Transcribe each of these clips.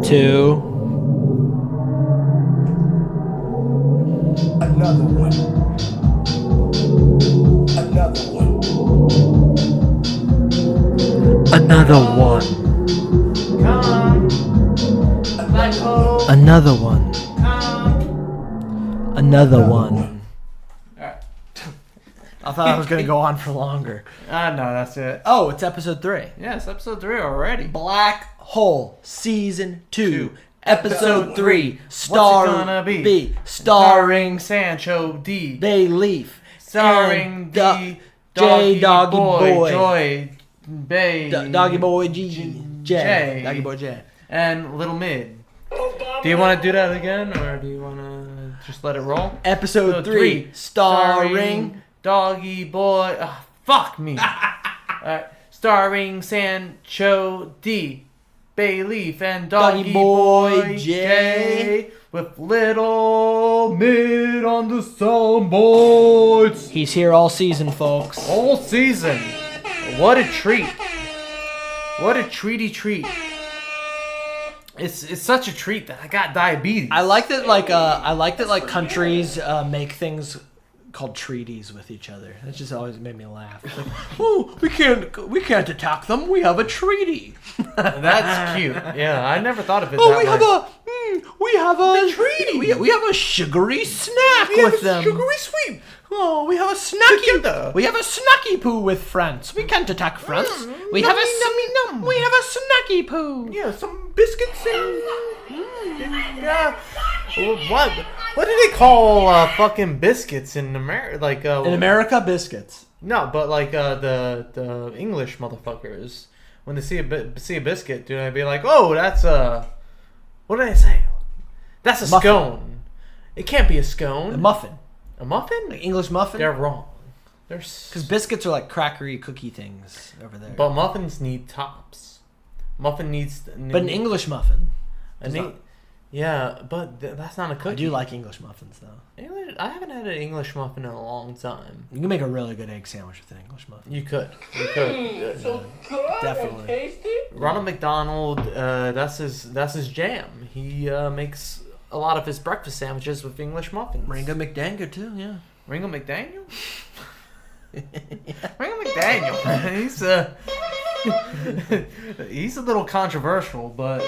2. Another one. Another one. Another one. Come, black hole. Another one. Come. Another one. Alright. I thought I was going to go on for longer. No, that's it. Oh, it's episode 3. Yes, episode 3 already. Black Hole, Season 2, Episode 3. What's it gonna be? Starring Sancho D. Bayleaf. Starring and the Doggy Boy. Joy Bay. Doggy Boy G. J. Doggy Boy J. And Little Mid. Do you want to do that again, or do you want to just let it roll? Episode 3, starring Doggy Boy. Fuck me. Starring Sancho D. Bayleaf and Doggy Boy J. With Little Mid on the soundboards. He's here all season, folks. All season. What a treat. What a treaty treat. It's such a treat that I got diabetes. I like that like countries make things called treaties with each other. That just always made me laugh. It's like, oh, we can't attack them. We have a treaty. That's cute. Yeah, I never thought of it Oh, that we way. have a treaty. We have a sugary snack with them. Sugary sweet. Oh, we have a snacky. Together. We have a snacky poo with France. We can't attack France. We have a snacky poo. Yeah, some biscuits and yeah. What do they call fucking biscuits in America? Like In America, biscuits. No, but like the English motherfuckers, when they see a biscuit, do they be like, oh, that's a, what did I say? That's a Muffin. scone. It can't be a scone. A muffin. A muffin? Like English muffin. They're wrong. Because biscuits are like crackery cookie things over there. But muffins need tops. Muffin needs. But an English muffin. Yeah, but that's not a cookie. I do like English muffins though. I haven't had an English muffin in a long time. You can make a really good egg sandwich with an English muffin. You could. So good. Definitely. Tasty. Ronald McDonald, that's his jam. He makes a lot of his breakfast sandwiches with English muffins. Ringo McDanger too, yeah. Ringo McDaniel? Ringo McDaniel. He's a little controversial, but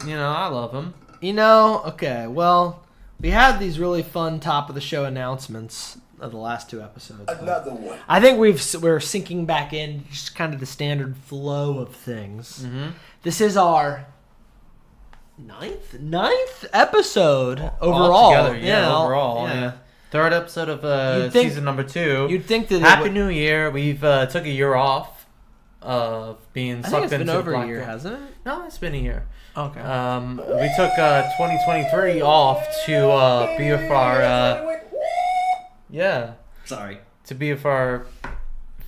I love him. Okay, well, we had these really fun top of the show announcements of the last 2 episodes. Another one. I think we're sinking back in just kind of the standard flow of things. Mm-hmm. This is our ninth episode overall. Altogether, overall. Yeah. 3rd episode of season number 2. You'd think that Happy New Year. We've took a year off of being I think sucked it's been into over the a year, black hasn't it? No, it's been a year. Okay. We took 2023 off to be with our Sorry. to be with our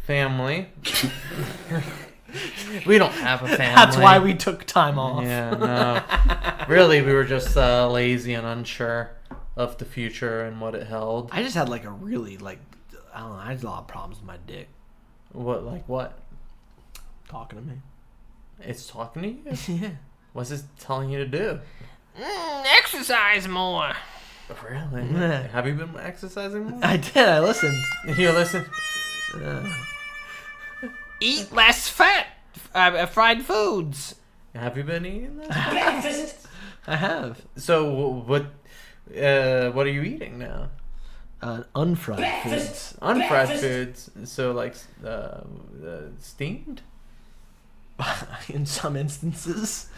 family. We don't have a family. That's why we took time off. Yeah, no. Really, we were just lazy and unsure of the future and what it held. I just had like a really I don't know. I had a lot of problems with my dick. What? Talking to me. It's talking to you? Yeah. What's it telling you to do? Exercise more. Really? Yeah. Have you been exercising more? I did. I listened. You listen? Eat less fried foods. Have you been eating that? I have. So what are you eating now? Unfried foods. Unfried foods. So like steamed? In some instances.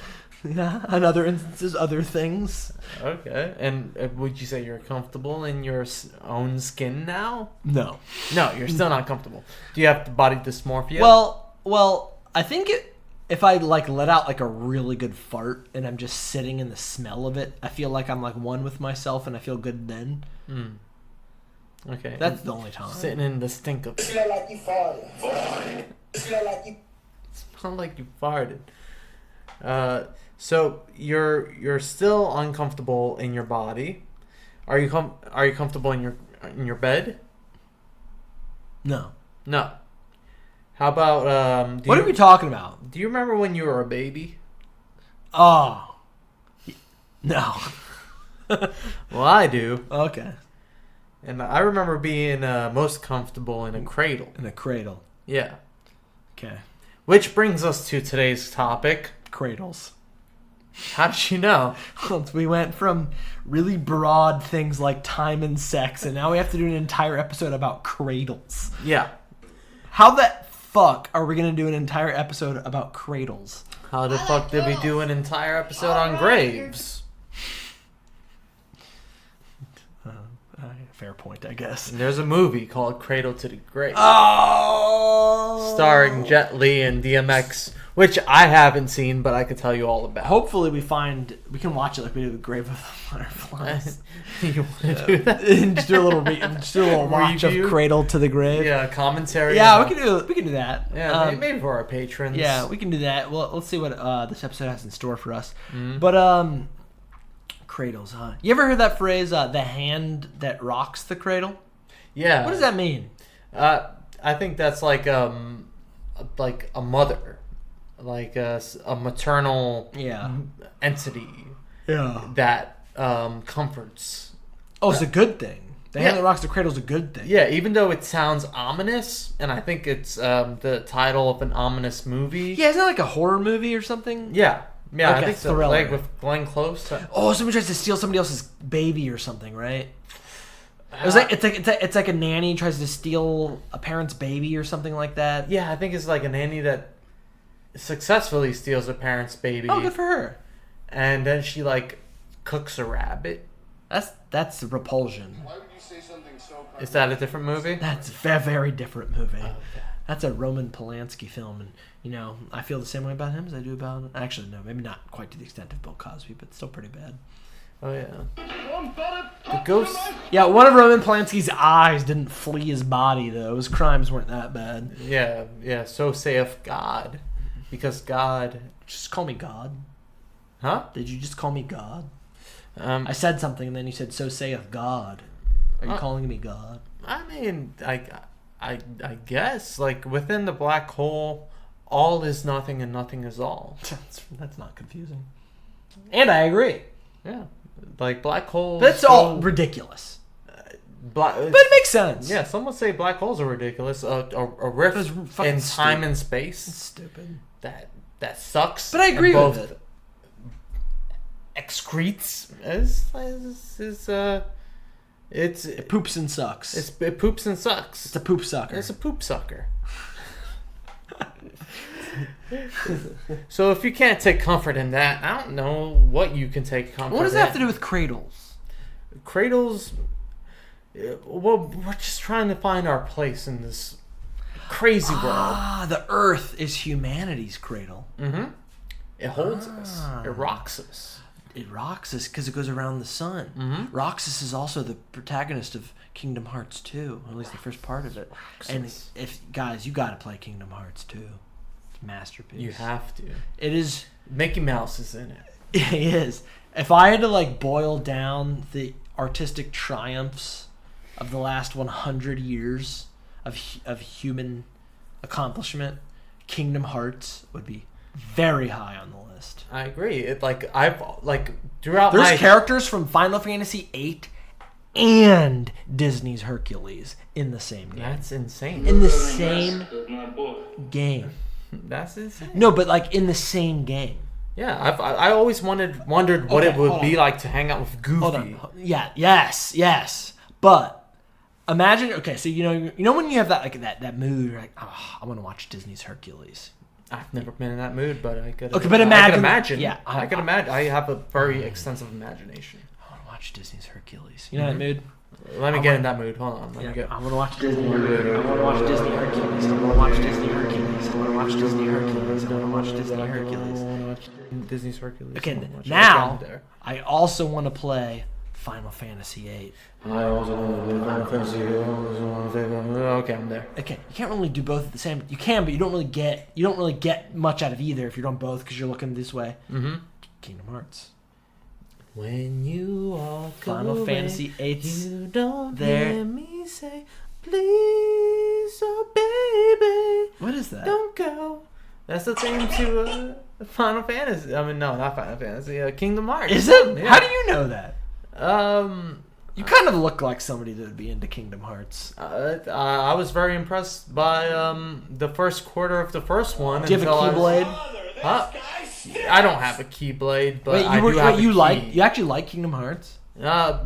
Yeah. In other instances, other things. Okay. And would you say you're comfortable in your own skin now? No. No, you're still not comfortable. Do you have the body dysmorphia? Well, I think if I let out a really good fart and I'm just sitting in the smell of it, I feel like I'm one with myself and I feel good then. Okay. That's the only time. Sitting in the stink of it. Smell like you farted. Smell like you. Smell like you farted. So you're still uncomfortable in your body. Are you comfortable in your bed? No. No. How about what are we talking about? Do you remember when you were a baby? Oh. No. Well, I do. Okay. And I remember being most comfortable in a cradle. In a cradle. Yeah. Okay. Which brings us to today's topic. Cradles. How did you know? We went from really broad things like time and sex, and now we have to do an entire episode about cradles. Yeah. How the fuck are we going to do an entire episode about cradles? How the fuck did we do an entire episode on graves? Fair point, I guess. And there's a movie called Cradle to the Grave. Oh! Starring Jet Li and DMX, which I haven't seen, but I could tell you all about. Hopefully we can watch it like we did with Grave of the Fireflies. You want to do that? And just do a little watch Review? of Cradle to the Grave. Yeah, commentary. Yeah, we can do that. Yeah, maybe for our patrons. Yeah, we can do that. Well, let's see what this episode has in store for us. Mm-hmm. But cradles, huh? You ever heard that phrase, the hand that rocks the cradle? Yeah. What does that mean? I think that's like a mother, like a maternal entity that comforts. Oh, it's a good thing. The hand that rocks the cradle is a good thing. Yeah, even though it sounds ominous, and I think it's the title of an ominous movie. Yeah, isn't that like a horror movie or something? Yeah. Yeah, Like I a think so. thriller. Like with Glenn Close. Oh, somebody tries to steal somebody else's baby or something, right? It's like a nanny tries to steal a parent's baby or something like that. Yeah, I think it's like a nanny that successfully steals a parent's baby. Oh, good for her. And then she like cooks a rabbit. That's Repulsion. Why would you say something so Is that a different movie? That's a very different movie. Okay. That's a Roman Polanski film, and I feel the same way about him as I do about. Actually, no, maybe not quite to the extent of Bill Cosby, but still pretty bad. Oh yeah. The ghost. Yeah, one of Roman Polanski's eyes didn't flee his body though. His crimes weren't that bad. Yeah. So saith God, because God. Just call me God. Huh? Did you just call me God? I said something, and then you said, "So saith God." Are you calling me God? I mean, I guess like within the black hole, all is nothing and nothing is all. That's not confusing. And I agree. Yeah, like black holes. That's all ridiculous. But it makes sense. Yeah, some would say black holes are ridiculous. A rift in time and space. It's stupid. That sucks. But I agree with it. Excretes it poops and sucks. It poops and sucks. It's a poop sucker. It's a poop sucker. So if you can't take comfort in that, I don't know what you can take comfort in. What does that have to do with cradles? Cradles. Well, we're just trying to find our place in this crazy world. Ah, the Earth is humanity's cradle. Mm-hmm. It holds us. It rocks us. It rocks us because it goes around the sun. Mm-hmm. Roxas is also the protagonist of Kingdom Hearts 2, or at least the first part of it. Roxas. And if guys, you got to play Kingdom Hearts 2. It's a masterpiece. You have to. It is. Mickey Mouse is in it. It is. If I had to boil down the artistic triumphs of the last 100 years of human accomplishment, Kingdom Hearts would be very high on the list. I agree. I've throughout There's my characters from Final Fantasy VIII and Disney's Hercules in the same game. That's insane. In the same game. That's insane. No, but in the same game. Yeah, I always wondered what it would be like to hang out with Goofy. Hold on. Yeah. Yes. But imagine. Okay, so you know when you have that mood, you're like, oh, I want to watch Disney's Hercules. I've never been in that mood, but I could. Okay, but imagine. I can imagine. Yeah, I can imagine. I have a very extensive imagination. I want to watch Disney's Hercules. You know that mood? Let me get in that mood. Hold on. Let me get. I want to watch Disney Hercules. I want to watch Disney Hercules. I want to watch Disney Hercules. I want to watch Disney Hercules. I want to watch Disney Hercules. I want to watch Disney's Hercules. Okay, now I also want to play Final Fantasy VIII. I also want to play Final Fantasy. Okay, I'm there. Okay, you can't really do both at the same. You can, but you don't really get much out of either if you're doing both because you're looking this way. Mm-hmm. Kingdom Hearts. When you walk Final away, Fantasy VIII. you don't there. hear me say, please, oh baby, What is that? don't go. That's the theme to Final Fantasy. I mean, no, not Final Fantasy. Kingdom Hearts. Is it? Yeah. How do you know that? Um, You kind of look like somebody that would be into Kingdom Hearts. I was very impressed by the first quarter of the first one. Do you have a until I was- Keyblade? Huh? I don't have a Keyblade, but Wait, I do have a key. You actually like Kingdom Hearts? No,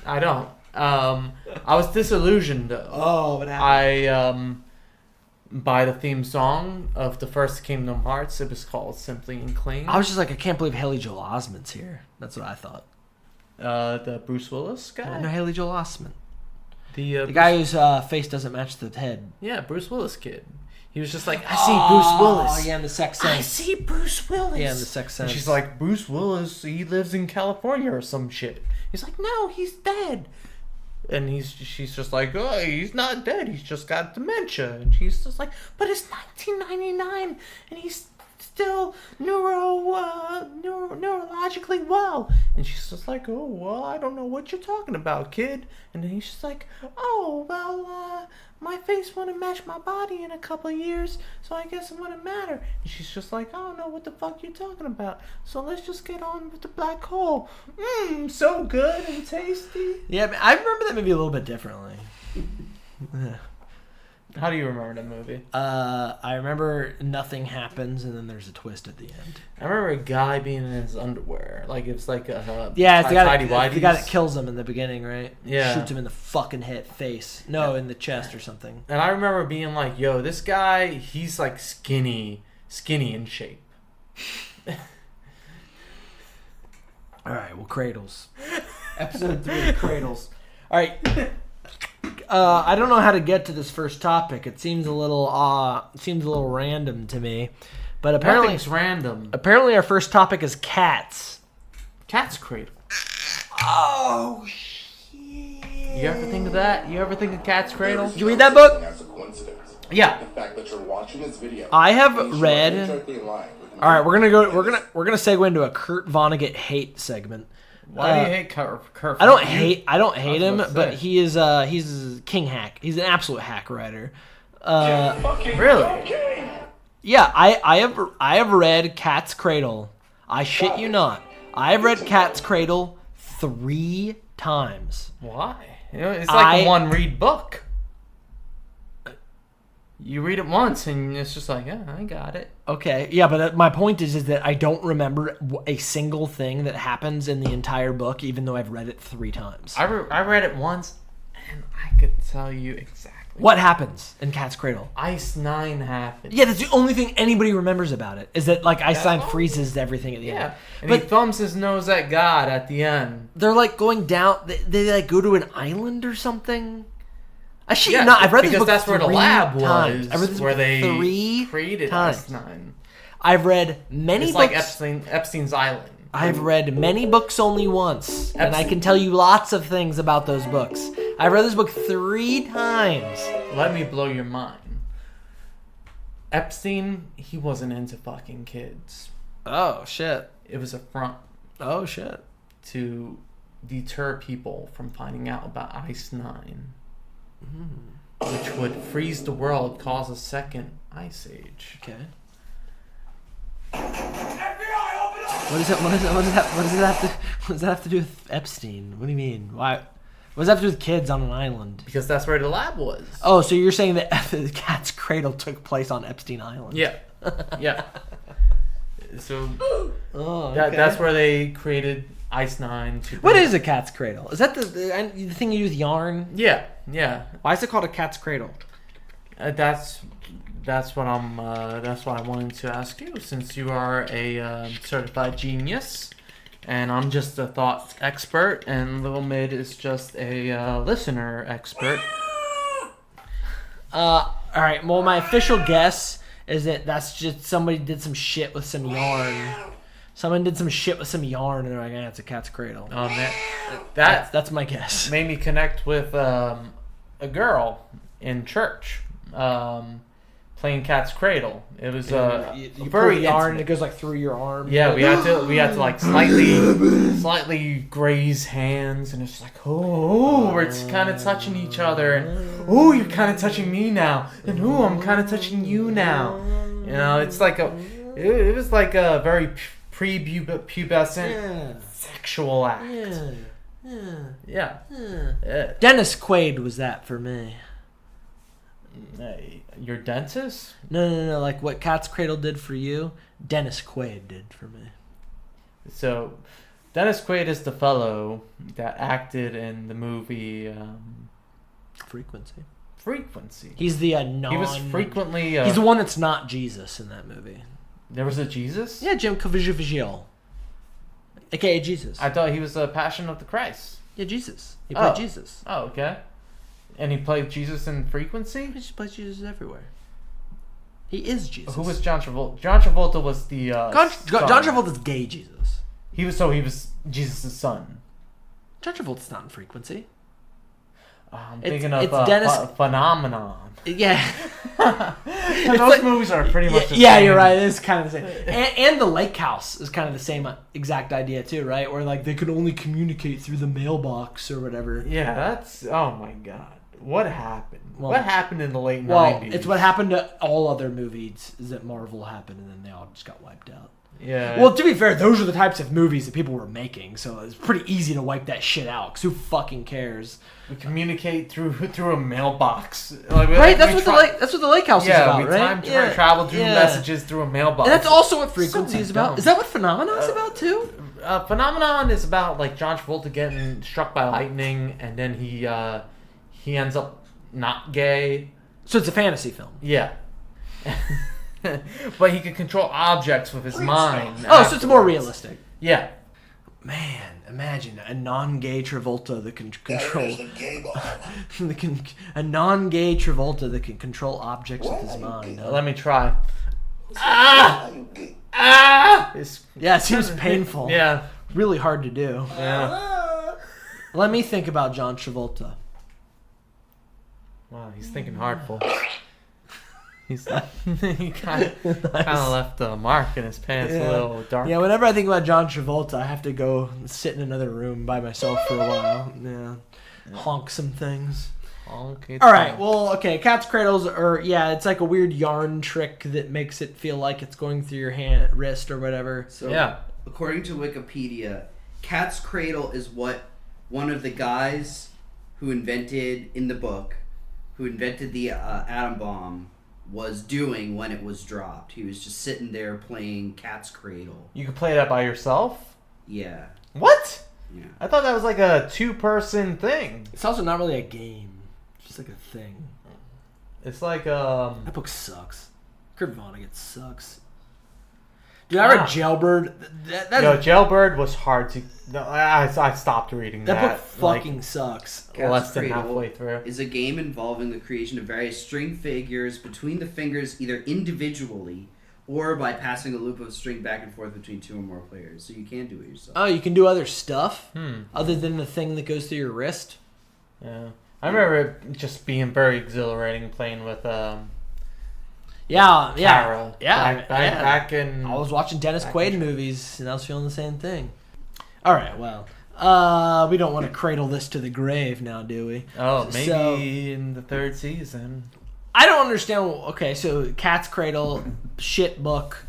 I don't. I was disillusioned though. Oh, what happened? By the theme song of the first Kingdom Hearts. It was called Simply and Clean. I was just like, I can't believe Haley Joel Osment's here. That's what I thought. The Bruce Willis guy. No, Haley Joel Osment. The guy whose face doesn't match the head. Yeah, Bruce Willis kid. He was just like, I see Bruce Willis. Oh, yeah, in the Sex Sense. I see Bruce Willis. Yeah, in the Sex And Sense. she's like, Bruce Willis, he lives in California or some shit. He's like, no, he's dead. And she's just like, oh, he's not dead. He's just got dementia. And she's just like, but it's 1999 and he's still neurologically well. And she's just like, oh, well, I don't know what you're talking about, kid. And then he's just like, oh, well, my face wouldn't match my body in a couple of years, so I guess it wouldn't matter. And she's just like, I don't know what the fuck you're talking about, so let's just get on with the black hole. So good and tasty. Yeah, I remember that movie a little bit differently. How do you remember that movie? I remember nothing happens and then there's a twist at the end. I remember a guy being in his underwear. Like, it was like a... Yeah, it's the guy tighty-whities. that kills him in the beginning, right? Yeah. Shoots him in the fucking face. No, in the chest or something. And I remember being like, yo, this guy, he's like skinny in shape. Alright, well, Cradles. Episode 3 of Cradles. Alright. I don't know how to get to this first topic. It seems a little random to me. But apparently Nothing's random. Apparently our first topic is cats. Cat's Cradle. Oh shit. You ever think of that? You ever think of Cat's Cradle? Did you read that book? As a coincidence. Yeah. The fact that you're watching this video. I have means you are read. indirectly in line with All right, we're gonna segue into a Kurt Vonnegut hate segment. Why do you hate Kurt? I don't hate him, about to but say. he's a king hack. He's an absolute hack writer. Really? Yeah, I have read Cat's Cradle. I shit you not. I have read Cat's Cradle 3 times. Why? You know, it's like a one-read book. You read it once and it's just like, yeah, I got it. Okay, yeah, but my point is that I don't remember a single thing that happens in the entire book, even though I've read it 3 times. I read it once and I could tell you exactly. What happens in Cat's Cradle? Ice 9 happened. Yeah, that's the only thing anybody remembers about it, is that, like, Ice 9 freezes everything at the end. Yeah. And But he thumbs his nose at God at the end. they're, like, going down, they like, go to an island or something? I shit you Yeah, not, I've read this because book that's where the 3 lab times. was, I've read this where book they 3 created times. Ice 9. I've read many It's books. like Epstein's Island. I've read many books only once, and I Epstein. can tell you lots of things about those books. I've read this book 3 times. Let me blow your mind. Epstein, he wasn't into fucking kids. Oh, shit. It was a front Oh, shit. to deter people from finding out about Ice 9. Which would freeze the world, cause a second ice age. Okay. What does that have to do with Epstein? What do you mean? Why? What does that have to do with kids on an island? Because that's where the lab was. Oh, so you're saying that the Cat's Cradle took place on Epstein Island? Yeah. Yeah. So Oh, okay. that's where they created Ice 9. What is a Cat's Cradle? Is that the thing you do with yarn? Yeah, yeah. Why is it called a Cat's Cradle? That's what I wanted to ask you, since you are a certified genius, and I'm just a thought expert, and Little Mid is just a listener expert. All right. Well, my official guess is that that's just somebody did some shit with some yarn. Someone did some shit with some yarn, and they're like, "Yeah, it's a Cat's Cradle." Man, That's my guess. made me connect with a girl in church, playing Cat's Cradle. It was You pull very the yarn, and intimate. it goes like through your arm. Yeah, we had to like slightly graze hands, and it's like, oh, we're kind of touching each other, and oh, you're kind of touching me now, and oh, I'm kind of touching you now. You know, it's like It was like a very prepubescent sexual act. Yeah. Dennis Quaid was that for me. Your dentist? No. Like what Cat's Cradle did for you, Dennis Quaid did for me. So, Dennis Quaid is the fellow that acted in the movie Frequency. He's the He was frequently. he's the one that's not Jesus in that movie. There was a Jesus? Yeah, Jim Caviezel, aka Jesus. I thought he was a Passion of the Christ. Yeah, Jesus. He played Jesus. Oh, okay. And he played Jesus in Frequency? He just plays Jesus everywhere. He is Jesus. Who was John Travolta? John Travolta was the John Travolta's gay Jesus. He was Jesus' son. John Travolta's not in Frequency. I'm thinking of Phenomenon. Yeah. And those movies are pretty much the same. Yeah, you're right. It's kind of the same. And The Lake House is kind of the same exact idea too, right? Where like they could only communicate through the mailbox or whatever. Yeah, that's... Oh my god. What happened? Well, what happened in the late 90s? Well, it's what happened to all other movies is that Marvel happened and then they all just got wiped out. Yeah. Well, to be fair, those are the types of movies that people were making, so it's pretty easy to wipe that shit out. Because who fucking cares? We communicate through a mailbox. Right? That's what the Lake House is about, right? Yeah, we travel through messages through a mailbox. And that's also what Frequency is about. Is that what Phenomenon is about too? Phenomenon is about like John Travolta getting struck by lightning, and then he ends up not gay. So it's a fantasy film. Yeah. But he can control objects with his mind. Oh, so it's more realistic. Yeah. Man, imagine a non-gay Travolta that can control a non-gay Travolta that can control objects with his mind. Let me try. Yeah, it seems painful. Yeah. Really hard to do. Yeah. Let me think about John Travolta. Wow, he's thinking hardful. He kind of left a mark in his pants, a little dark. Yeah, whenever I think about John Travolta, I have to go sit in another room by myself for a while. Yeah, honk some things. All right, well, okay, Cat's Cradles are, it's like a weird yarn trick that makes it feel like it's going through your wrist or whatever. So, according to Wikipedia, Cat's Cradle is what one of the guys who invented the atom bomb was doing when it was dropped. He was just sitting there playing Cat's Cradle. You could play that by yourself? Yeah. What? Yeah. I thought that was like a two-person thing. It's also not really a game. It's just like a thing. It's like That book sucks. Kurt Vonnegut sucks. Dude, I read Jailbird. Jailbird was hard to... I stopped reading that. That book fucking sucks. Less than halfway through. Is a game involving the creation of various string figures between the fingers, either individually or by passing a loop of string back and forth between two or more players. So you can do it yourself. Oh, you can do other stuff other than the thing that goes through your wrist? Yeah. I remember it just being very exhilarating playing with... Cara. Back in... I was watching Dennis Quaid movies, and I was feeling the same thing. All right, well, we don't want to cradle this to the grave now, do we? Oh, maybe in the third season. I don't understand. Okay, so Cat's Cradle, shit book.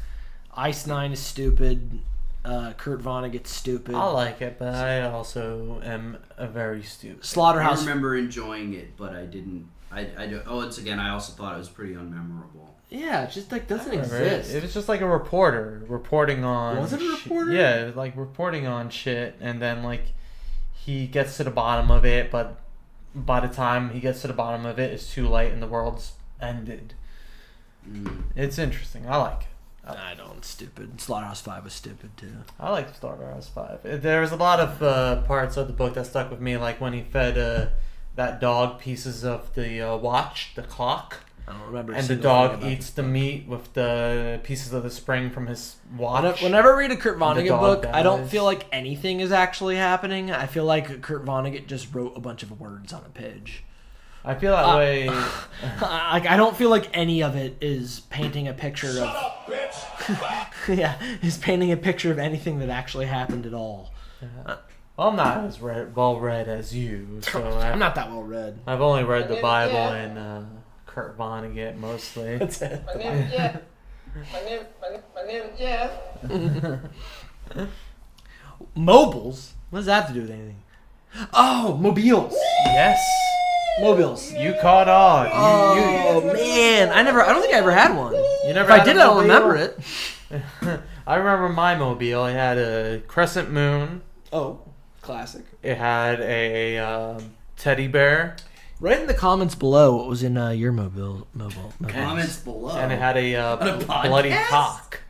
Ice Nine is stupid. Kurt Vonnegut's stupid. I like it, but I also am a very stupid. Slaughterhouse. I remember enjoying it, but I didn't. I also thought it was pretty unmemorable. Yeah, it just like doesn't exist. It was just like a reporter reporting on... Was it a reporter? Yeah, it was like reporting on shit, and then like he gets to the bottom of it, but by the time he gets to the bottom of it, it's too late and the world's ended. It's interesting. I like it. I don't. It's stupid. Slaughterhouse 5 was stupid too. I like Slaughterhouse 5. There was a lot of parts of the book that stuck with me, like when he fed that dog pieces of the watch, the clock. I don't remember. And the dog eats the meat with the pieces of the spring from his watch. Whenever I read a Kurt Vonnegut book, dies. I don't feel like anything is actually happening. I feel like Kurt Vonnegut just wrote a bunch of words on a page. I feel that way. I don't feel like any of it is painting a picture of... Shut up, bitch! Yeah, is painting a picture of anything that actually happened at all. Well, I'm not as well read as you. So I'm not that well read. I've only read the Bible and Kurt Vonnegut mostly. That's it. My name is Jeff. Mobiles? What does that have to do with anything? Oh, mobiles. Yes. Mobiles. You caught on. Oh man, I don't think I ever had one. You never If I had did, a I don't mobile? remember it. I remember my mobile. It had a crescent moon. Oh, classic. It had a teddy bear. Write in the comments below what was in your mobile. Comments below. And it had a On a bloody podcast? cock.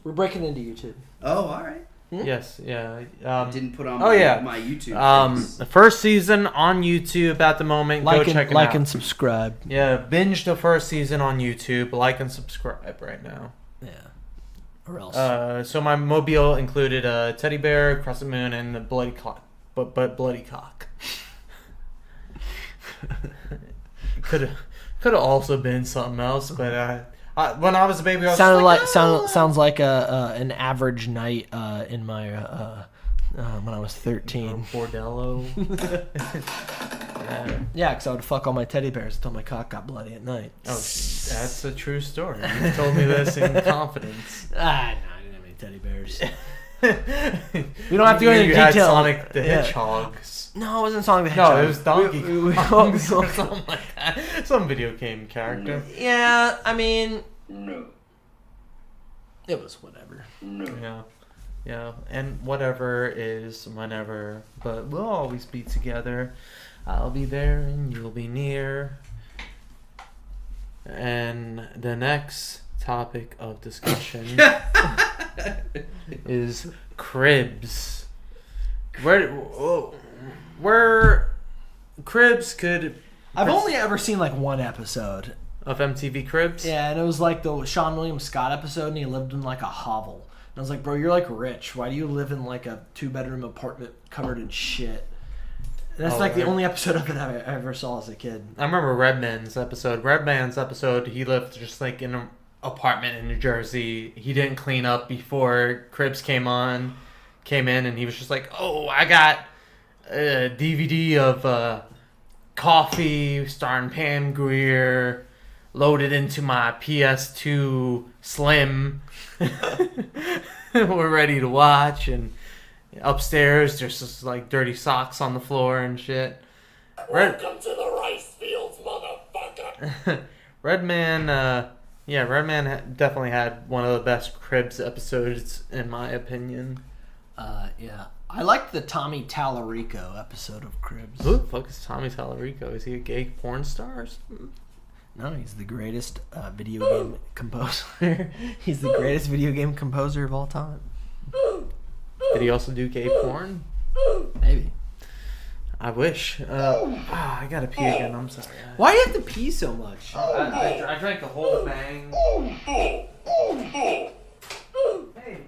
We're breaking into YouTube. Oh, all right. Yes, yeah. Didn't put on Oh, yeah. my YouTube. things. The first season on YouTube at the moment. Go check it out. and subscribe. Yeah, binge the first season on YouTube. Like and subscribe right now. Yeah. Or else. So my mobile included a teddy bear, crescent moon, and the bloody cock. But bloody cock. Could have also been something else, but when I was a baby, I was Sounds like an average night in my when I was 13. bordello. Yeah, because I would fuck all my teddy bears until my cock got bloody at night. Oh, that's a true story. You told me this in confidence. No, I didn't have any teddy bears. We don't have to go into You had detail. Sonic the Yeah. Hedgehog. No, it wasn't Sonic the Hedgehog. No, it was Donkey Kong or something like that. Some video game character. Yeah, I mean, No. it was whatever. Yeah. Yeah, and whatever is whenever, but we'll always be together. I'll be there and you'll be near. And the next topic of discussion is cribs. Where cribs could I've only ever seen like one episode. of MTV Cribs? Yeah, and it was like the Sean William Scott episode, and he lived in like a hovel. And I was like, bro, you're like rich. Why do you live in like a 2-bedroom apartment covered in shit? And that's like the only episode of it I ever saw as a kid. I remember Redman's episode. He lived just like in an apartment in New Jersey. He didn't clean up before Cribs came in, and he was just like, "Oh, I got a DVD of Coffee starring Pam Grier loaded into my PS2 Slim. We're ready to watch." And upstairs, there's just like dirty socks on the floor and shit. Welcome to the rice fields, motherfucker. Redman definitely had one of the best Cribs episodes, in my opinion. Yeah. I liked the Tommy Tallarico episode of Cribs. Who the fuck is Tommy Tallarico? Is he a gay porn star or something? No, he's the greatest video game composer. He's the greatest video game composer of all time. Did he also do gay porn? Maybe. I wish. I gotta pee again. I'm sorry. Why do you have to pee so much? I drank a whole bang. Hey,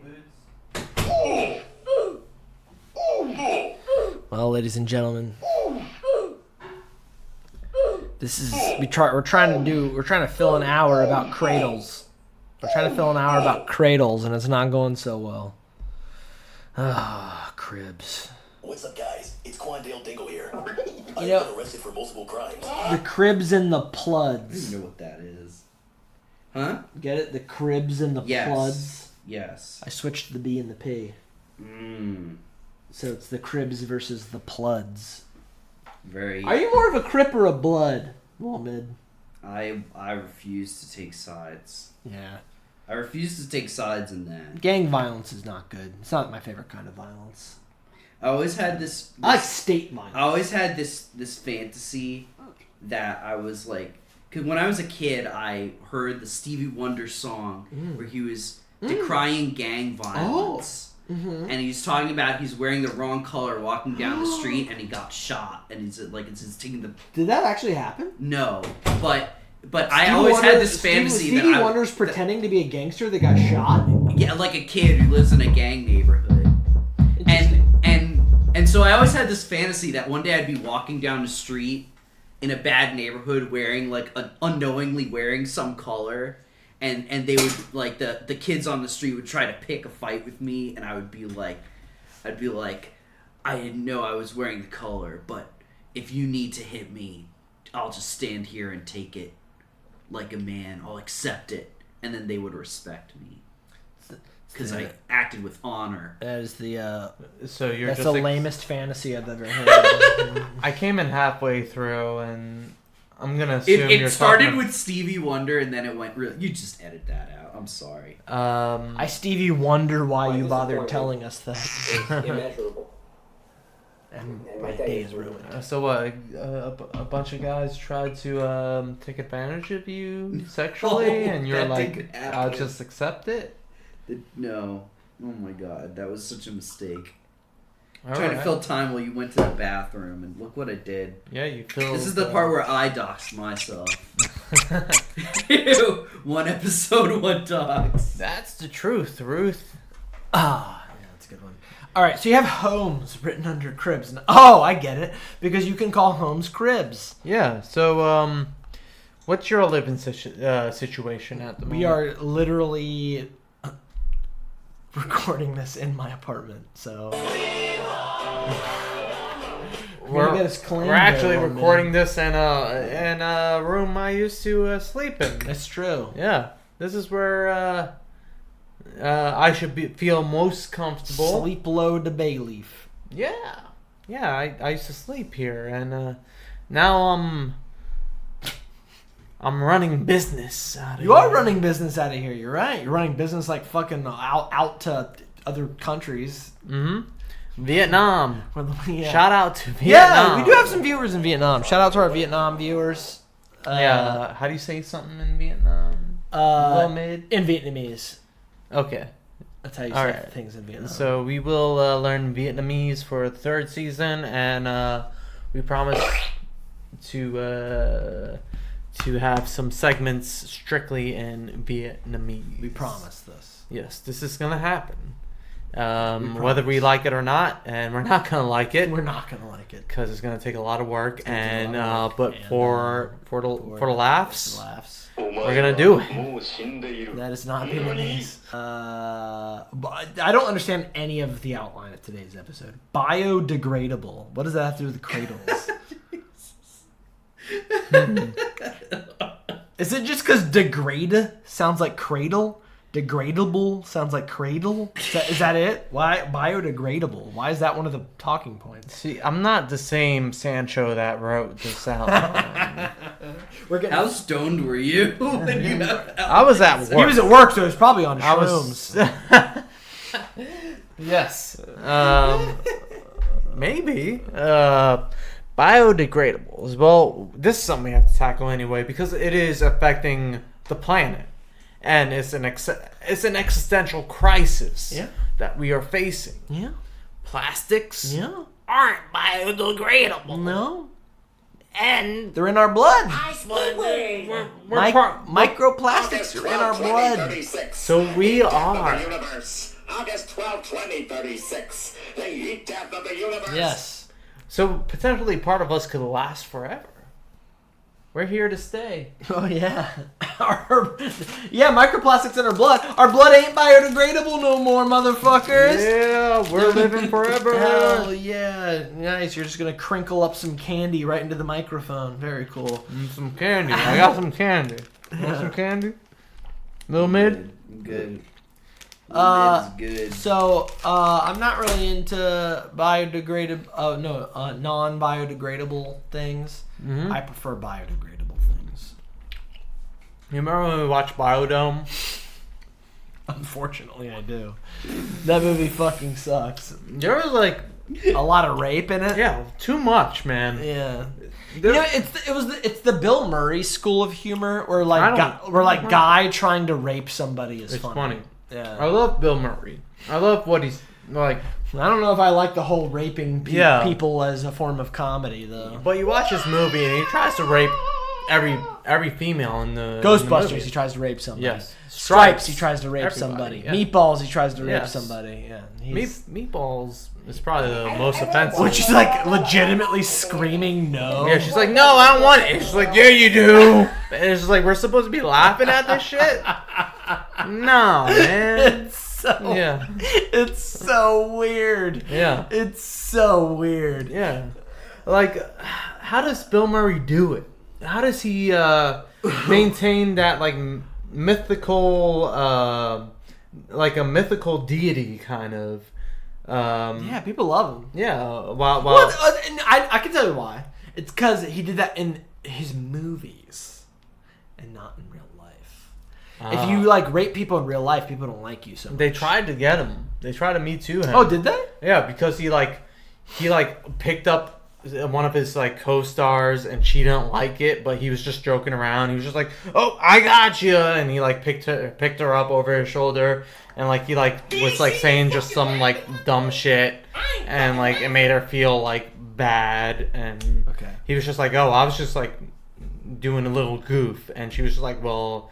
boots. Well, ladies and gentlemen, this is we're trying to fill an hour about Cradles. We're trying to fill an hour about Cradles, and it's not going so well. Ah, Cribs. What's up, guys? It's Quandale Dingle here. I've You know- been arrested for multiple crimes. The Cribs and the I don't Ploods. even know what that is. Huh? Get it? The Cribs and the Yes. Ploods. Yes. I switched the B and the P. So it's the Cribs versus the Ploods. Very. Are you more of a Crip or a Blood, Walmid? I refuse to take sides. Yeah. I refuse to take sides in that. Gang violence is not good. It's not my favorite kind of violence. I always had this. I like state violence. I always had this fantasy that I was like, because when I was a kid, I heard the Stevie Wonder song where he was decrying gang violence. And he's talking about he's wearing the wrong color walking down the street and he got shot and he's like it's taking the Did that actually happen? no but I always had this fantasy Stevie that Wonder's pretending to be a gangster that got shot. yeah, like a kid who lives in a gang neighborhood. And so I always had this fantasy that one day I'd be walking down the street in a bad neighborhood wearing like unknowingly wearing some color and they would like the kids on the street would try to pick a fight with me and I'd be like I didn't know I was wearing the color, but if you need to hit me, I'll just stand here and take it like a man. I'll accept it. and then they would respect me because I acted with honor. That is the So you're that's just the lamest fantasy I've ever heard. I came in halfway through, and I'm gonna assume It you're started talking with Stevie Wonder, and then it went real. You just edit that out. I'm sorry. I Stevie wonder why you bothered disappointment telling us that. is immeasurable. And my day is ruined. So what? A bunch of guys tried to take advantage of you sexually, No, and you're that like, didn't happen. I'll just accept it. No. Oh my god, that was such a mistake. All Trying to right. fill time while you went to the bathroom, and look what I did. Yeah, you feel. This is the part where I dox myself. Ew. One episode, one dox. That's the truth, Ruth. Ah, yeah, that's a good one. All right, so you have homes written under cribs. Oh, I get it, because you can call homes cribs. Yeah. So what's your living situation at the moment? We are literally recording this in my apartment, so We're get us claimed actually there, recording this in a room I used to sleep in. that's true. Yeah, this is where I should feel most comfortable. Sleep low to Bayleaf. Yeah, I used to sleep here, and now I'm running business out of You are here. running business out of here. You're right. You're running business like fucking out to other countries. Mm-hmm. Vietnam. Yeah. Shout out to Vietnam. Yeah, we do have some viewers in Vietnam. Shout out to our Vietnam viewers. Yeah. How do you say something in Vietnam? Well made. In Vietnamese. Okay. That's how you All say right. things in Vietnam. So we will learn Vietnamese for the third season, and we promise to have some segments strictly in Vietnamese. we promise this. Yes, this is gonna happen. Whether we like it or not, and we're not gonna like it We're not gonna like it. because it's gonna take a lot of work. gonna take a And lot of work, but and, for the laughs, Laughs. we're gonna do it. That is not Vietnamese. But I don't understand any of the outline of today's episode. Biodegradable. What does that have to do with Cradles? Is it just because degrade sounds like cradle? Degradable sounds like cradle? Is that it? Why biodegradable? Why is that one of the talking points? See, I'm not the same Sancho that wrote this out. We're getting. How stoned were you when you I was at work. He was at work, so he was probably on I shrooms. was. Yes. Maybe. Biodegradables. Well, this is something we have to tackle anyway because it is affecting the planet, and it's an existential crisis that we are facing. Yeah. Plastics Yeah. aren't biodegradable. No. And They're in our blood. we're Microplastics are in our blood. So we are. August 12, 2036. The heat death of the universe. Yes. So potentially part of us could last forever. We're here to stay. Oh yeah. Microplastics in our blood. Our blood ain't biodegradable no more, motherfuckers. Yeah, we're living forever. Hell yeah. Nice. You're just gonna crinkle up some candy right into the microphone. Very cool. Some candy. I got some candy. You want some candy? Little mid? Good. Uh, Mid's good. So, I'm not really into non-biodegradable things. Mm-hmm. I prefer biodegradable things. You remember when we watched Biodome? Unfortunately, I do. That movie fucking sucks. There was like, A lot of rape in it. yeah, too much, man. Yeah. There- You know, it's the Bill Murray school of humor where I don't- guy trying to rape somebody is It's funny. funny. Yeah. I love Bill Murray. I love what he's like. I don't know if I like the whole raping Yeah. people as a form of comedy though. But you watch this movie and he tries to rape every female in the Ghostbusters, movie. he tries to rape somebody. Yes. Stripes, he tries to rape Everybody, somebody. yeah. Meatballs, he tries to rape Yes. somebody. Yeah. Meatballs is probably the most offensive. Which is like legitimately screaming no. Yeah, she's like, no, I don't want it. She's like, yeah, you do. And it's just like, we're supposed to be laughing at this shit? No, man. It's so Yeah. It's so weird. Yeah. It's so weird. Yeah. Like, how does Bill Murray do it? How does he maintain that, like, mythical, like a mythical deity kind of. Yeah, people love him. Yeah. Well, And I can tell you why. It's because he did that in his movies and not in real life. If you like rape people in real life, people don't like you so much. they tried to get him. They tried to Me Too him. Oh, did they? Yeah, because he picked up one of his like co-stars and she didn't like it, but he was just joking around. He was just like, "Oh, I got you," and he like picked her up over his shoulder, and like he like was like saying just some like dumb shit, and like it made her feel like bad, and Okay. he was just like, "Oh, I was just like doing a little goof," and she was just like, "Well,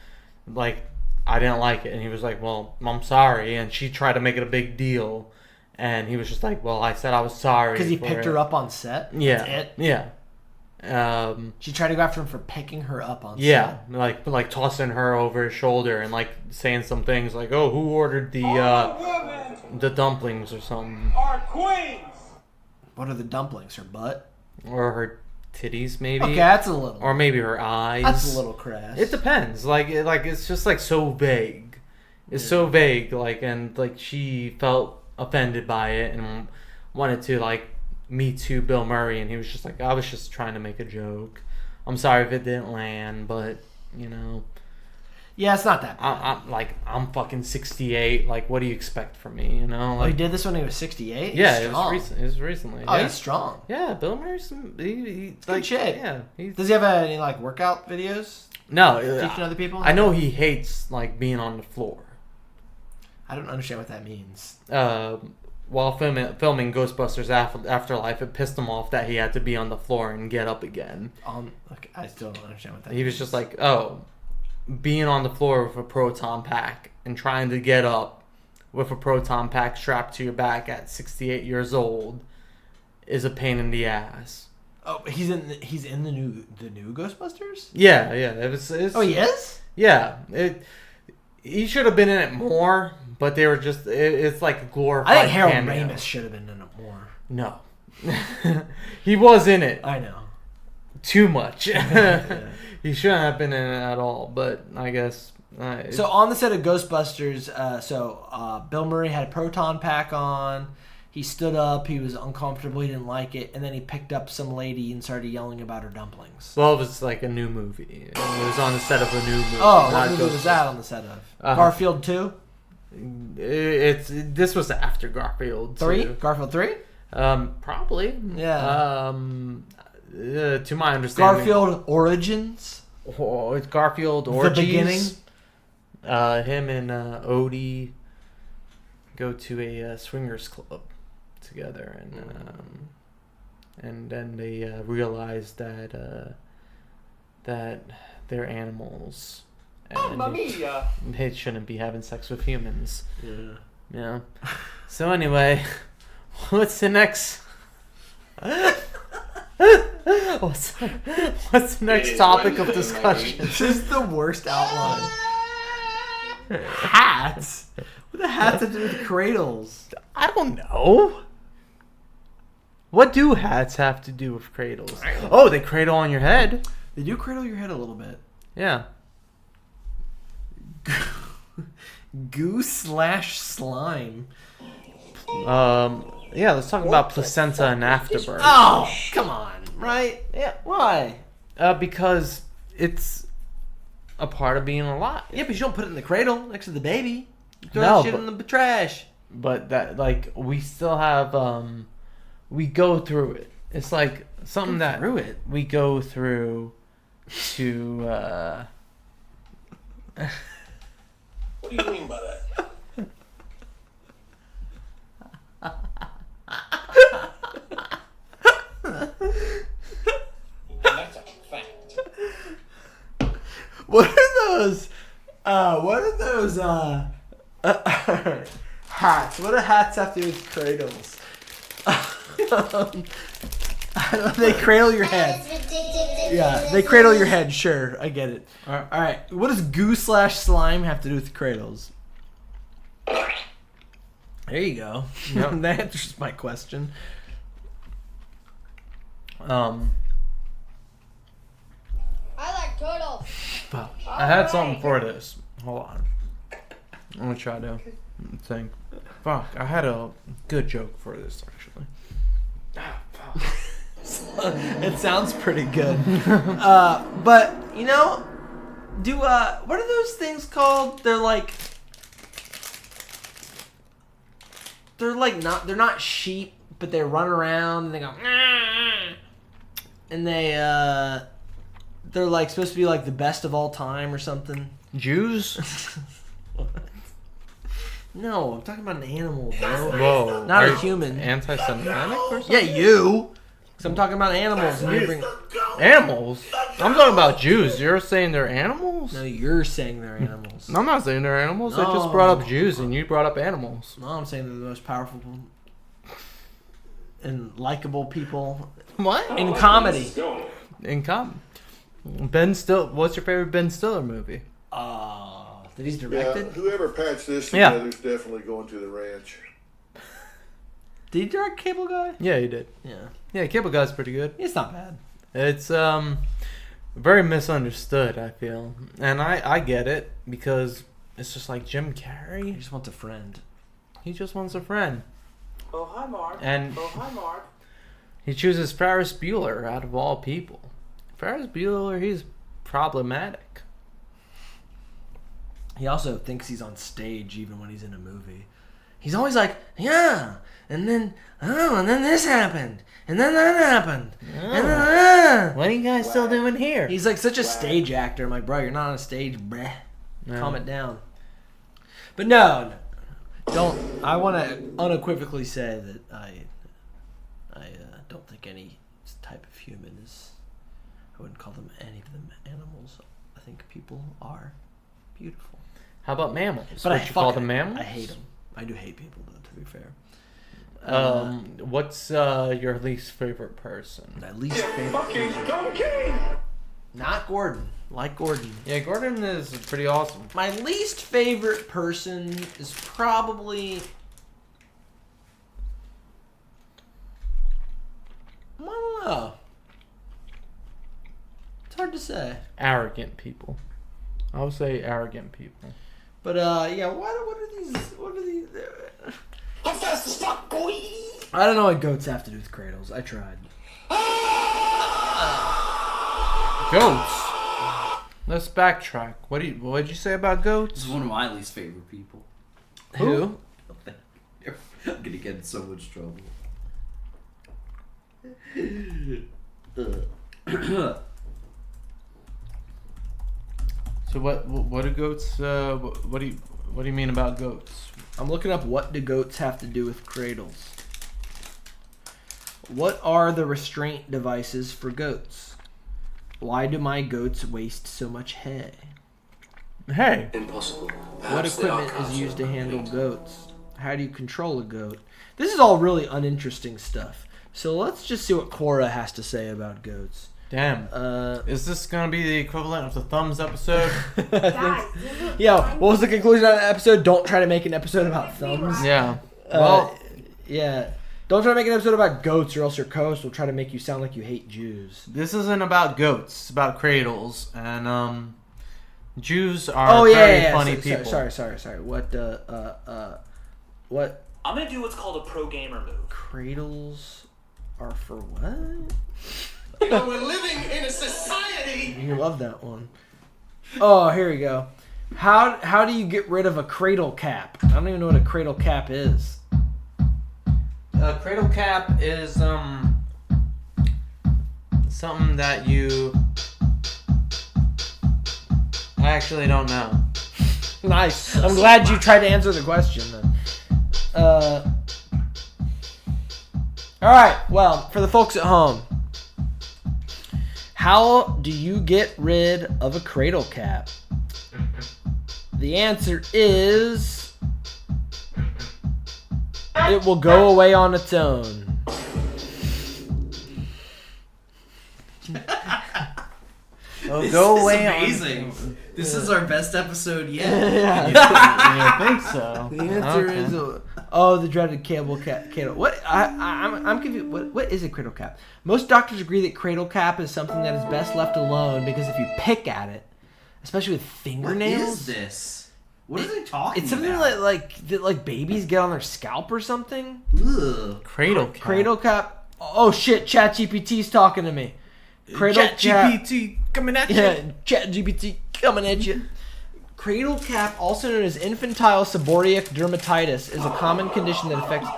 like I didn't like it," and he was like, "Well, I'm sorry," and she tried to make it a big deal. And he was just like, "Well, I said I was sorry." Because he picked her up on set? Yeah. That's it? Yeah. She tried to go after him for picking her up on Yeah. set? Like tossing her over his shoulder and like saying some things like, "Oh, who ordered the dumplings or something?" Our queens. What are the dumplings? Her butt? Or her titties, maybe. Okay, that's a little. Or maybe her eyes. That's a little crass. It depends. Like it's just like so vague. It's so vague. Like and like she felt offended by it and wanted to like Me Too Bill Murray, and he was just like, "I was just trying to make a joke. I'm sorry if it didn't land, but you know." Yeah, it's not that bad. I'm fucking 68. Like, what do you expect from me? You know? Oh, Like, he did this when he was 68? yeah, He's it was strong. recent. It was recently. Oh, yeah. he's strong. Yeah, Bill Murray's he Good shit. Yeah, he's Does he have any like workout videos no. teaching other people? I know he hates like being on the floor. I don't understand what that means. While filming Ghostbusters Afterlife, it pissed him off that he had to be on the floor and get up again. Okay, I still don't understand what that He means. was just like, "Oh, being on the floor with a proton pack and trying to get up with a proton pack strapped to your back at 68 years old is a pain in the ass." Oh, he's in the new Ghostbusters? Yeah. It's Oh, he is? Yeah. He should have been in it more, but they were just. It's like a glorified. I think Harold cameo. Ramis should have been in it more. No, he was in it I know. too much. He shouldn't have been in it at all. But I guess. So on the set of Ghostbusters, Bill Murray had a proton pack on. He stood up. He was uncomfortable. He didn't like it, and then he picked up some lady and started yelling about her dumplings. Well, it was like a new movie. It was on the set of a new movie. Oh, not what movie was that on the set of? Garfield 2? This was after Garfield 3? 2. Garfield 3? Probably. Yeah. To my understanding, Garfield Origins? Oh, it's Garfield The orgies. beginning? Him and Odie go to a swingers club together, and then they realize that they're animals, and they shouldn't be having sex with humans. Yeah. So anyway, what's the next? What's the next topic of discussion? This is the worst outline. Hats? What do hats have to do with cradles? I don't know. What do hats have to do with cradles? Oh, they cradle on your head. They do cradle your head a little bit. Yeah. Goo/slime. Yeah, let's talk about placenta and afterbirth. Oh, come on. Right? Yeah. Why? Because it's a part of being alive. Yeah, but you don't put it in the cradle next to the baby. You throw No, that shit in the trash. But that, like, we still have, we go through it. It's like something that we go through to, What do you mean by that? That's a fact. What are those hats? What do hats have to do with cradles? They cradle your head. Yeah, they cradle your head. Sure, I get it. All right. What does goo/slime have to do with cradles? There you go. Yep. That answers my question. I like turtles. I had something for this. Hold on. I'm gonna try to think. Fuck, I had a good joke for this actually. It sounds pretty good. But you know, what are those things called? They're not sheep, but they run around and they go and they're like supposed to be like the best of all time or something. Jews? No, I'm talking about an animal, bro. Whoa. Not Are a you human. Anti-Semitic or something? Yeah, you. Because I'm talking about animals and you bring... Animals? I'm talking about Jews. You're saying they're animals? No, you're saying they're animals. I'm not saying they're animals. I just No. brought up Jews and you brought up animals. No, I'm saying they're the most powerful and likable people What? in comedy. In common. Ben Stiller. What's your favorite Ben Stiller movie? That he's Yeah, directed? whoever patched this Yeah. together is definitely going to the ranch. Did he direct Cable Guy? Yeah, he did. Yeah. Yeah, Cable Guy's pretty good. It's not bad. It's very misunderstood, I feel. And I get it because it's just like Jim He Carrey. just wants a friend. He just wants a friend. Oh, hi, Mark. And Oh, hi, Mark. he chooses Ferris Bueller out of all people. Ferris Bueller, he's problematic. He also thinks he's on stage even when he's in a movie. He's always like, yeah, and then this happened, and then that happened, and then What are you guys still doing here? He's like such a stage actor. I'm like, bro, you're not on a stage, bruh. No. Calm it down. But no, don't. I want to unequivocally say that I don't think any type of human is. I wouldn't call them any of them animals. I think people are beautiful. How about mammals? But Would you call them mammals? I hate them. I do hate people, though. To be fair. What's your least favorite person? My least favorite. Fucking donkey! Not Gordon. Like Gordon. Yeah, Gordon is pretty awesome. My least favorite person is probably. I don't know. It's hard to say. Arrogant people. I would say arrogant people. But yeah, what are these? I'm fast as fuck, boy. I don't know what goats have to do with cradles. I tried. Goats. Let's backtrack. What did you say about This goats? is one of my least favorite people. Who? I'm gonna get in so much trouble. So what do goats? What do you mean about goats? I'm looking up what do goats have to do with cradles. What are the restraint devices for goats? Why do my goats waste so much hay? Hey, Impossible. What equipment is used to handle goats? How do you control a goat? This is all really uninteresting stuff. So let's just see what Cora has to say about goats. damn. Is this gonna be the equivalent of the thumbs episode? Yeah, what was the conclusion of that episode? Don't try to make an episode about thumbs. Yeah. Well, Yeah. Don't try to make an episode about goats or else your co-host will try to make you sound like you hate Jews. this isn't about goats. It's about cradles, and Jews are very funny people. Sorry. What? What? I'm gonna do what's called a pro gamer move. Cradles are for what? You know, we're living in a society. You love that one. Oh, here we go. How do you get rid of a cradle cap? I don't even know what a cradle cap is. A cradle cap is something that you. I actually don't know. Nice. I'm glad you tried to answer the question then. All right. Well, for the folks at home, how do you get rid of a cradle cap? The answer is it will go away on its own. It'll go away amazing. This is our best episode yet. I think so. The answer is the dreaded cradle cap. What? I'm confused. What is a cradle cap? Most doctors agree that cradle cap is something that is best left alone because if you pick at it, especially with What fingernails. is this? What are they talking It's something about? like babies get on their scalp or something. Ugh. Cradle cap. Cradle cap. Oh shit! ChatGPT's talking to me. Cradle cap. GPT coming at Yeah, you. ChatGPT coming at you. Cradle cap, also known as infantile seborrheic dermatitis, is a common condition that affects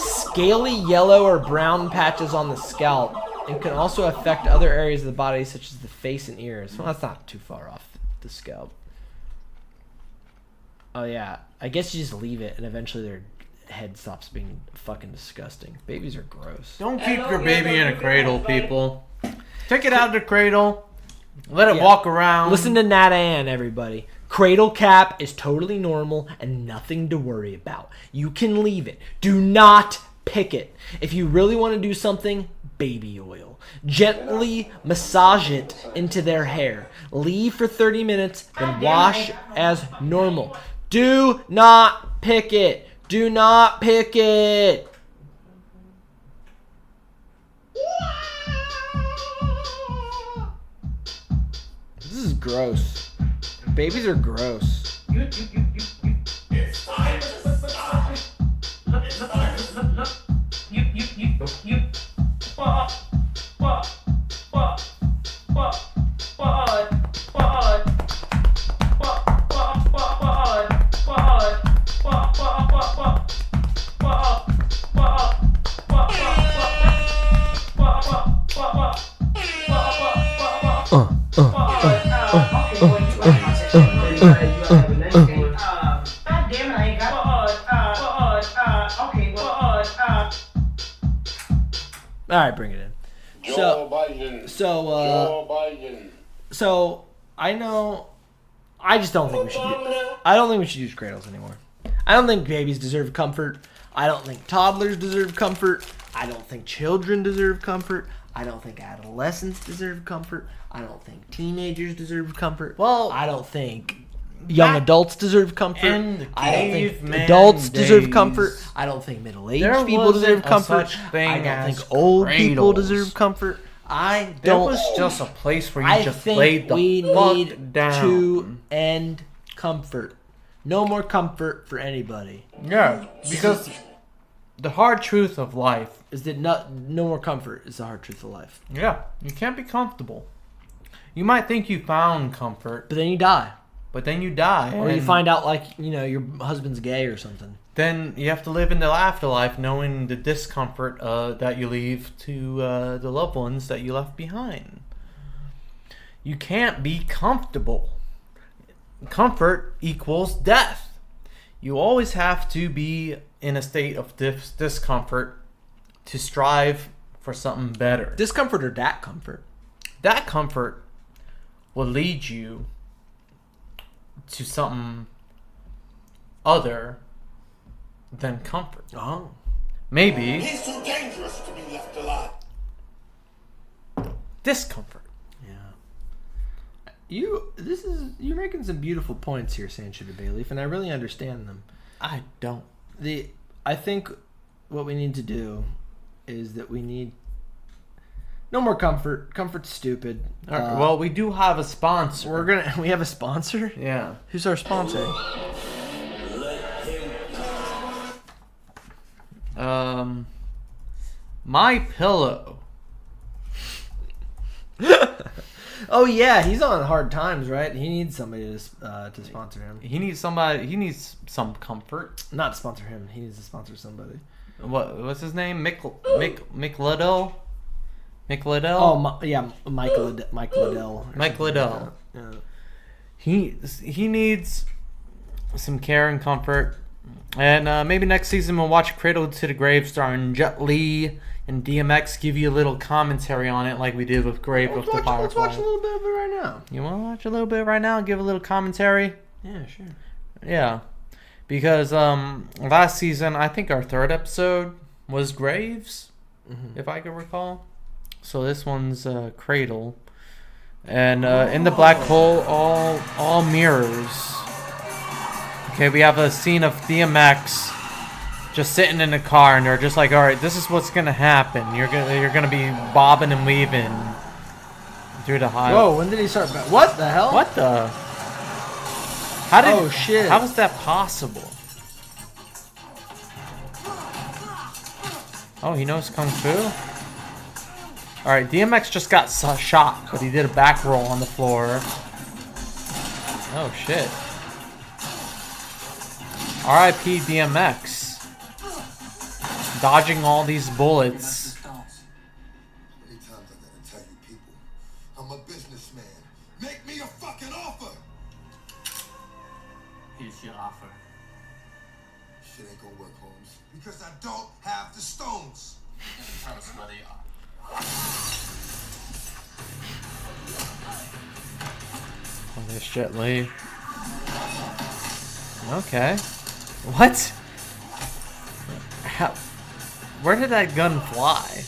scaly yellow or brown patches on the scalp and can also affect other areas of the body such as the face and ears. Well, that's not too far off the scalp. Oh yeah, I guess you just leave it and eventually their head stops being fucking disgusting. Babies are gross. Don't keep your baby in a cradle, people. Take it out of the cradle. Let it Yeah. walk around. Listen to Nat Ann, everybody. Cradle cap is totally normal and nothing to worry about. You can leave it. Do not pick it. If you really want to do something, baby oil. Gently massage it into their hair. Leave for 30 minutes, then wash as normal. Do not pick it. Do not pick it. This is gross. Babies are gross. All right, bring it in. Joe Biden. Joe Biden. So I know. I just don't think we should. I don't think we should use cradles anymore. I don't think babies deserve comfort. I don't think toddlers deserve comfort. I don't think children deserve comfort. I don't think adolescents deserve comfort. I don't think teenagers deserve comfort. Well, I don't think young adults deserve comfort. in the I don't think caveman adults deserve days, comfort. I don't think middle-aged there people wasn't deserve a comfort. such thing I don't as think old people cradles. deserve comfort. I There don't. was just a place where you I just think laid the we fuck need down. to end comfort. No more comfort for anybody. Yeah, because the hard truth of life. Is that no more comfort is the hard truth of life. Yeah, you can't be comfortable. You might think you found comfort, But then you die. but then you die. Or you and find out like, your husband's gay or something. then you have to live in the afterlife knowing the discomfort that you leave to the loved ones that you left behind. You can't be comfortable. Comfort equals death. You always have to be in a state of discomfort to strive for something better. Discomfort or that comfort? That comfort will lead you to something other than comfort. Oh. Maybe He's too dangerous to be left alive. discomfort. You're making some beautiful points here, Sancho de Bayleaf, and I really understand them. I don't. I think what we need to do is that we need no more comfort. Comfort's stupid. All right, well, we do have a sponsor. We have a sponsor. Yeah. Who's our sponsor? My Pillow. Oh yeah, he's on hard times, right? He needs somebody to sponsor him. He needs somebody. He needs some comfort. Not to sponsor him. He needs to sponsor somebody. What's his name? Mick Liddell. Mick Liddell. Oh Mike Liddell. Mike Liddell. Yeah. He needs some care and comfort. And maybe next season we'll watch Cradle to the Grave starring Jet Li and DMX, give you a little commentary on it like we did with Grave of the Firefly. Let's watch a little bit of it right now. You want to watch a little bit right now? Give a little commentary? Yeah, sure. Yeah. Because last season, I think our third episode was Graves, if I can recall. So this one's Cradle. And in the black hole, all mirrors. Okay, we have a scene of DMX just sitting in the car, and they're just like, all right, this is what's gonna happen. You're gonna be bobbing and weaving through the highway. Whoa, when did he start? What the hell? What the? Oh, shit. How is that possible? Oh, he knows Kung Fu? Alright, DMX just got shot, but he did a back roll on the floor. Oh, shit. R.I.P. DMX. Dodging all these bullets. Many times I gotta tell you people, I'm a businessman. Make me a fucking offer! Here's your offer. Shit ain't gonna work, Holmes. Because I don't have the stones. Tell us where they are. Oh, there's Jet Li. Okay. What? How? Where did that gun fly?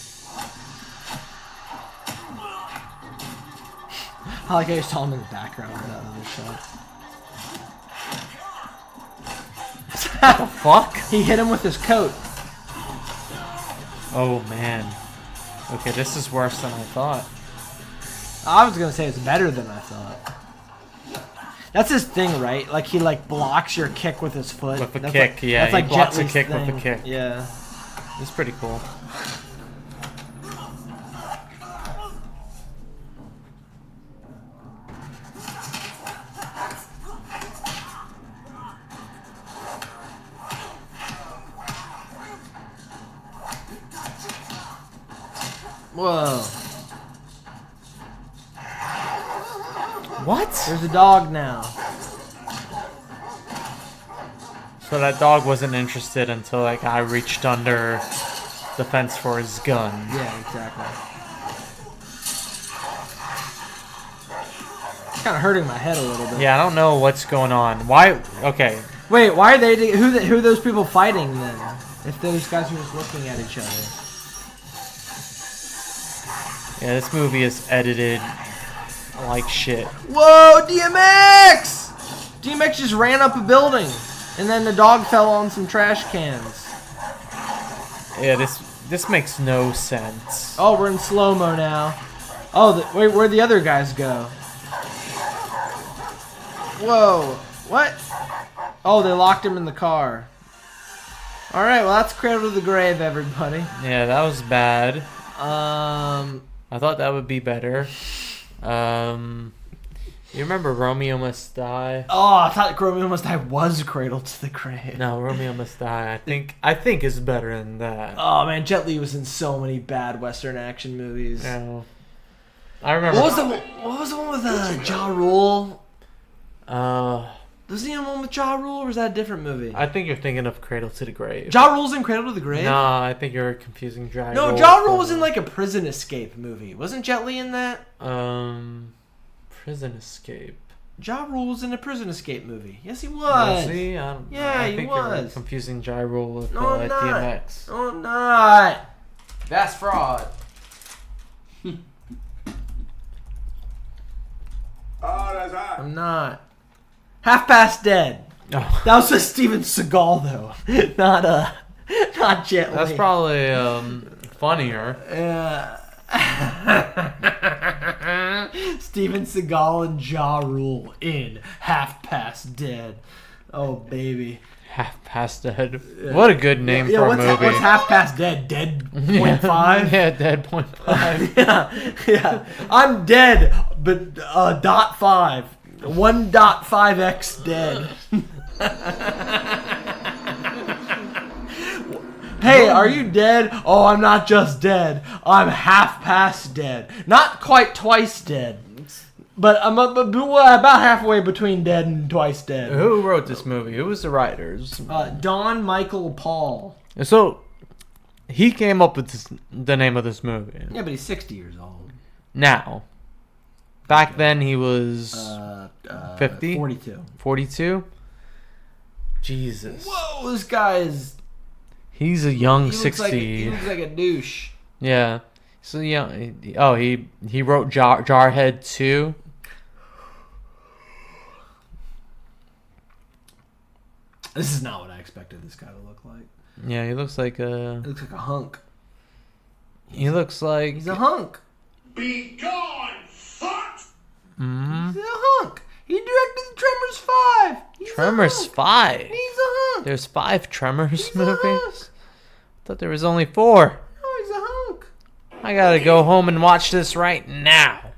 I like how you saw him in the background of that other shot. What the fuck? He hit him with his coat. Oh, man. Okay, this is worse than I thought. I was gonna say it's better than I thought. That's his thing, right? Like he like blocks your kick with his foot. With a That's kick, like, yeah. That's like he blocks Jet a Li's kick thing. with a kick. Yeah. It's pretty cool. Whoa. What? There's a dog now. So that dog wasn't interested until like I reached under the fence for his gun. Yeah, exactly. It's kind of hurting my head a little bit. Yeah, I don't know what's going on. Why? Okay. Wait, why are they? Who are those people fighting then? If those guys are just looking at each other. Yeah, this movie is edited like shit. Whoa, DMX! DMX just ran up a building, and then the dog fell on some trash cans. Yeah, this makes no sense. Oh, we're in slow-mo now. Oh, wait, where'd the other guys go? Whoa, what? Oh, they locked him in the car. Alright, well that's Cradle to the Grave, everybody. Yeah, that was bad. I thought that would be better. You remember Romeo Must Die? Oh, I thought Romeo Must Die was Cradle to the Grave. No, Romeo Must Die. I think is better than that. Oh man, Jet Li was in so many bad Western action movies. Yeah. I remember. What was the one with Ja Rule? Was he in one with Ja Rule, or was that a different movie? I think you're thinking of Cradle to the Grave. Ja Rule's in Cradle to the Grave? No, I think you're confusing Ja Rule. No, Ja Rule was in like a prison escape movie. Wasn't Jet Li in that? Prison Escape. Ja Rule was in a prison escape movie. Yes, he was. Was he? Yeah, I he think was. You're confusing Ja Rule with No, I'm not. DMX. No, I'm not. That's fraud. Oh, that's hot. I'm not. Half Past Dead. Oh. That was just Steven Seagal though, not Jet Li. That's probably funnier. Yeah. Steven Seagal and Ja Rule in Half Past Dead. Oh baby. Half Past Dead. What a good name for a movie. What's Half Past Dead? Dead 0.5? Yeah, Dead 0.5. yeah. I'm dead, but .5. 1.5x dead. Hey, are you dead? Oh, I'm not just dead. I'm half past dead. Not quite twice dead. But I'm about halfway between dead and twice dead. Who wrote this movie? Who was the writers? Don Michael Paul. So, he came up with the name of this movie. Yeah, but he's 60 years old. Now. Back then he was 50? 42. 42? Jesus. Whoa, this guy is... He's a young He 60. he looks like a douche. Yeah. So young. Oh, he wrote Jarhead 2. This is not what I expected this guy to look like. Yeah, he looks like a... He looks like a hunk. He looks like... He's a hunk. Be gone, fuck! Mm-hmm. He's a hunk. He directed the Tremors 5. He's Tremors a hunk. 5. He's a hunk. There's 5 Tremors He's a movies? hunk. Thought there was only 4. No, he's a hunk. I gotta go home and watch this right now.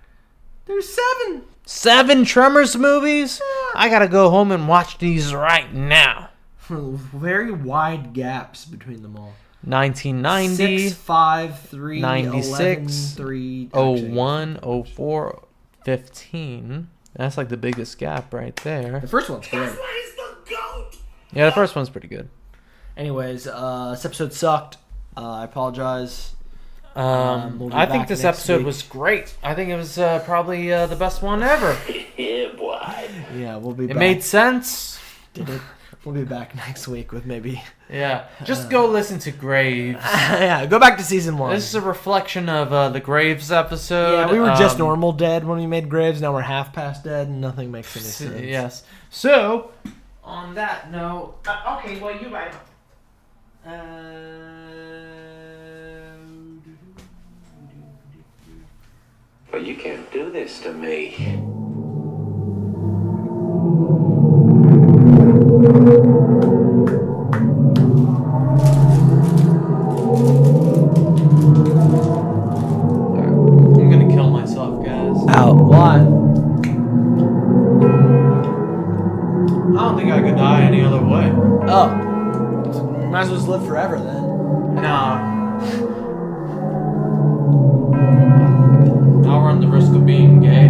There's 7. 7 Tremors movies? I gotta go home and watch these right now. Very wide gaps between them all. 1990, 6, 5, 3, 96, 11, 3, 01, 04, 15. That's like the biggest gap right there. The first one's great. He's the GOAT! Yeah, the first one's pretty good. Anyways, this episode sucked. I apologize. We'll be I think back this next episode week. was great. I think it was probably the best one ever. Yeah, boy. Yeah, we'll be It back. made sense. Did it? We'll be back next week with maybe... Yeah, just go listen to Graves. yeah, go back to season 1. This is a reflection of the Graves episode. Yeah, we were just normal dead when we made Graves. Now we're half past dead, and nothing makes any sense. Yes. So, on that note, okay, well, you're right. But you can't do this to me. I'm gonna kill myself, guys. Out. Why? I don't think I could die any other way. Oh. Might as well just live forever then. No. I'll run the risk of being gay.